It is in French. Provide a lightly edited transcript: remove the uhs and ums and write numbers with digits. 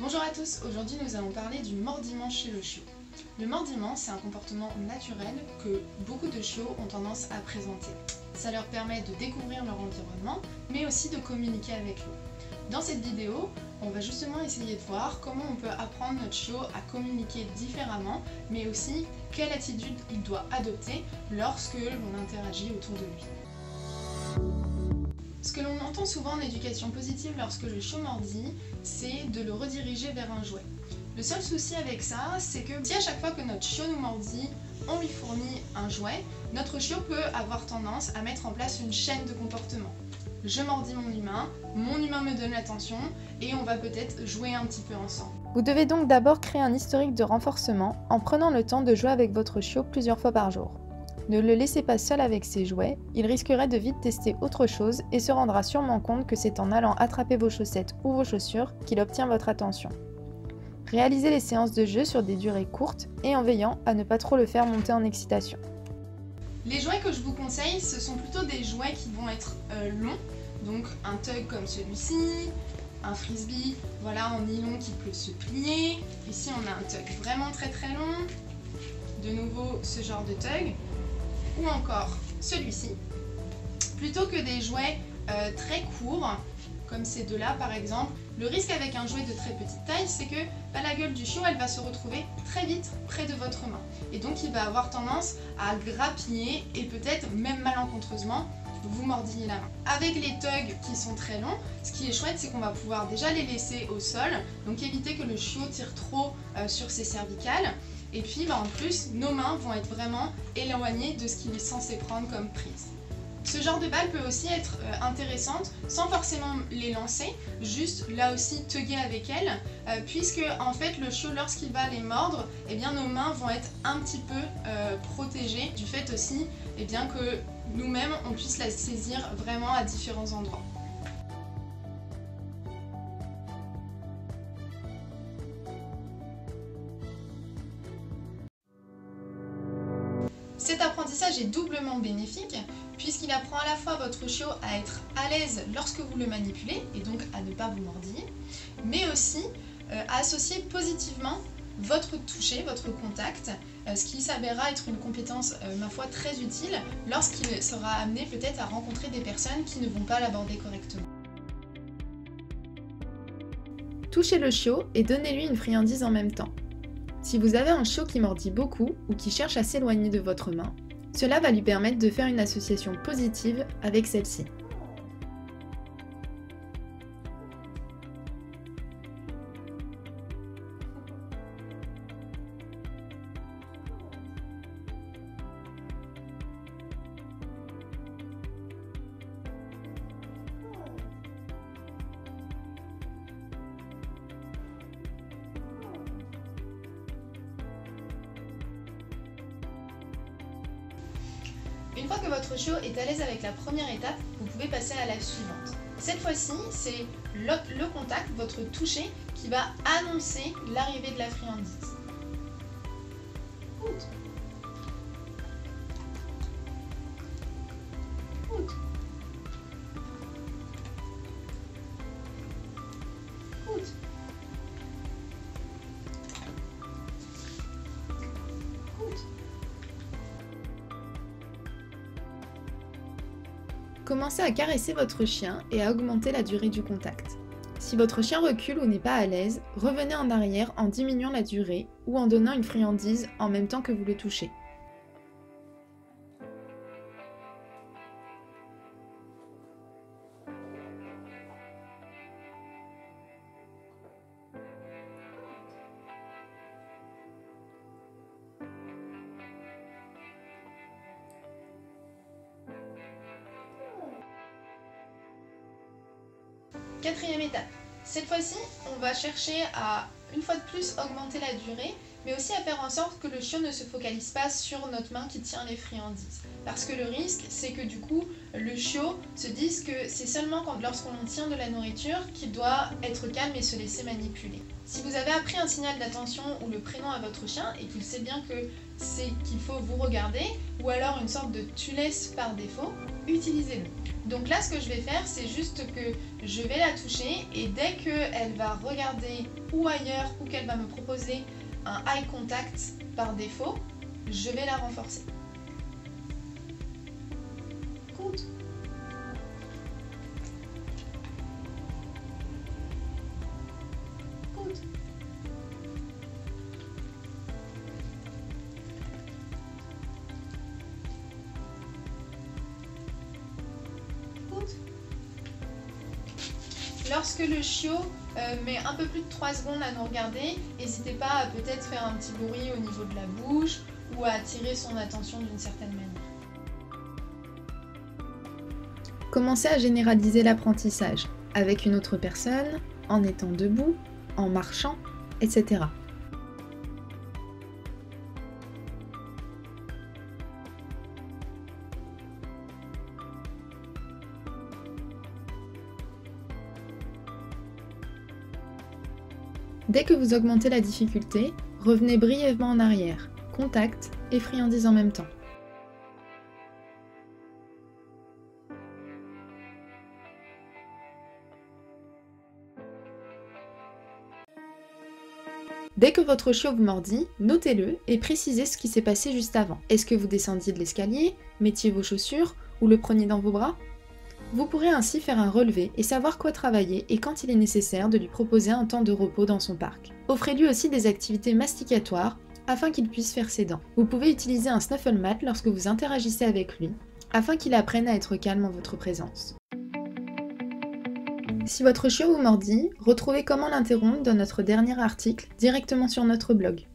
Bonjour à tous, aujourd'hui nous allons parler du mordillement chez le chiot. Le mordillement, c'est un comportement naturel que beaucoup de chiots ont tendance à présenter. Ça leur permet de découvrir leur environnement, mais aussi de communiquer avec eux. Dans cette vidéo, on va justement essayer de voir comment on peut apprendre notre chiot à communiquer différemment, mais aussi quelle attitude il doit adopter lorsque l'on interagit autour de lui. Ce que l'on entend souvent en éducation positive lorsque le chiot mordit, c'est de le rediriger vers un jouet. Le seul souci avec ça, c'est que si à chaque fois que notre chiot nous mordit, on lui fournit un jouet, notre chiot peut avoir tendance à mettre en place une chaîne de comportement. Je mordis mon humain me donne l'attention et on va peut-être jouer un petit peu ensemble. Vous devez donc d'abord créer un historique de renforcement en prenant le temps de jouer avec votre chiot plusieurs fois par jour. Ne le laissez pas seul avec ses jouets, il risquerait de vite tester autre chose et se rendra sûrement compte que c'est en allant attraper vos chaussettes ou vos chaussures qu'il obtient votre attention. Réalisez les séances de jeu sur des durées courtes et en veillant à ne pas trop le faire monter en excitation. Les jouets que je vous conseille, ce sont plutôt des jouets qui vont être longs, donc un tug comme celui-ci, un frisbee voilà, en nylon qui peut se plier. Ici on a un tug vraiment très long, de nouveau ce genre de tug, ou encore celui-ci, plutôt que des jouets très courts, comme ces deux-là par exemple. Le risque avec un jouet de très petite taille, c'est que la gueule du chiot, elle va se retrouver très vite près de votre main. Et donc il va avoir tendance à grappiller et peut-être même malencontreusement vous mordiller la main. Avec les tugs qui sont très longs, ce qui est chouette, c'est qu'on va pouvoir déjà les laisser au sol, donc éviter que le chiot tire trop sur ses cervicales. Et puis en plus, nos mains vont être vraiment éloignées de ce qu'il est censé prendre comme prise. Ce genre de balle peut aussi être intéressante sans forcément les lancer, juste là aussi tugger avec elles, puisque en fait le chiot lorsqu'il va les mordre, eh bien, nos mains vont être un petit peu protégées du fait aussi eh bien, que nous-mêmes on puisse la saisir vraiment à différents endroits. Cet apprentissage est doublement bénéfique puisqu'il apprend à la fois votre chiot à être à l'aise lorsque vous le manipulez et donc à ne pas vous mordiller, mais aussi à associer positivement votre toucher, votre contact, ce qui s'avérera être une compétence, ma foi, très utile lorsqu'il sera amené peut-être à rencontrer des personnes qui ne vont pas l'aborder correctement. Touchez le chiot et donnez-lui une friandise en même temps. Si vous avez un chiot qui mordit beaucoup ou qui cherche à s'éloigner de votre main, cela va lui permettre de faire une association positive avec celle-ci. Une fois que votre chiot est à l'aise avec la première étape, vous pouvez passer à la suivante. Cette fois-ci, c'est le contact, votre toucher, qui va annoncer l'arrivée de la friandise. Outre. Outre. Outre. Outre. Commencez à caresser votre chien et à augmenter la durée du contact. Si votre chien recule ou n'est pas à l'aise, revenez en arrière en diminuant la durée ou en donnant une friandise en même temps que vous le touchez. Quatrième étape. Cette fois-ci, on va chercher à, une fois de plus, augmenter la durée, mais aussi à faire en sorte que le chiot ne se focalise pas sur notre main qui tient les friandises. Parce que le risque, c'est que du coup, le chiot se dise que c'est seulement lorsqu'on tient de la nourriture qu'il doit être calme et se laisser manipuler. Si vous avez appris un signal d'attention ou le prénom à votre chien et qu'il sait bien que c'est qu'il faut vous regarder, ou alors une sorte de tu laisses par défaut, utilisez-le. Donc là, ce que je vais faire, c'est juste que je vais la toucher et dès qu'elle va regarder ou ailleurs ou qu'elle va me proposer un eye contact par défaut, je vais la renforcer. Good. Good. Good. Lorsque le chiot met un peu plus de 3 secondes à nous regarder, n'hésitez pas à peut-être faire un petit bruit au niveau de la bouche ou à attirer son attention d'une certaine manière. Commencez à généraliser l'apprentissage avec une autre personne, en étant debout, en marchant, etc. Dès que vous augmentez la difficulté, revenez brièvement en arrière, contact et friandise en même temps. Dès que votre chiot vous mordit, notez-le et précisez ce qui s'est passé juste avant. Est-ce que vous descendiez de l'escalier, mettiez vos chaussures ou le preniez dans vos bras? Vous pourrez ainsi faire un relevé et savoir quoi travailler et quand il est nécessaire de lui proposer un temps de repos dans son parc. Offrez-lui aussi des activités masticatoires afin qu'il puisse faire ses dents. Vous pouvez utiliser un snuffle mat lorsque vous interagissez avec lui, afin qu'il apprenne à être calme en votre présence. Si votre chiot vous mordit, retrouvez comment l'interrompre dans notre dernier article directement sur notre blog.